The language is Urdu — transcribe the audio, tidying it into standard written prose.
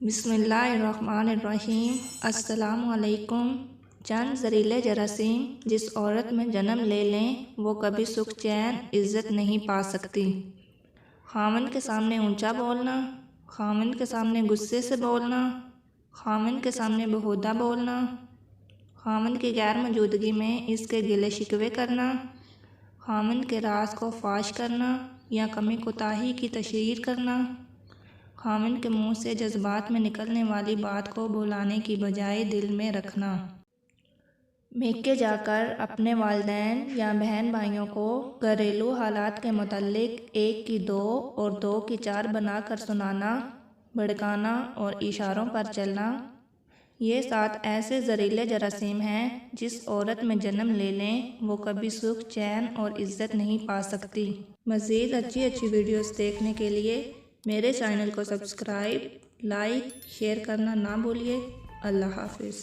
بسم اللہ الرحمن الرحیم۔ السلام علیکم۔ چند زہریلے جراثیم جس عورت میں جنم لے لیں وہ کبھی سکھ چین عزت نہیں پا سکتی۔ خاوند کے سامنے اونچا بولنا، خاوند کے سامنے غصے سے بولنا، خاوند کے سامنے بیہودہ بولنا، خاوند کی غیر موجودگی میں اس کے گلے شکوے کرنا، خاوند کے راز کو فاش کرنا یا کمی کوتاہی کی تشہیر کرنا، خاوند کے منہ سے جذبات میں نکلنے والی بات کو بھلانے کی بجائے دل میں رکھنا۔ میکے جا کر اپنے والدین یا بہن بھائیوں کو گھریلو حالات کے متعلق 1 کی 2 اور 2 کی 4 بنا کر سنانا، بھڑکانا اور اشاروں پر چلنا، یہ 7 ایسے زہریلے جراثیم ہیں جس عورت میں جنم لے لیں وہ کبھی سکھ چین اور عزت نہیں پا سکتی۔ مزید اچھی ویڈیوز دیکھنے کے لیے میرے چینل کو سبسکرائب، لائک، شیئر کرنا نہ بھولیے۔ اللہ حافظ۔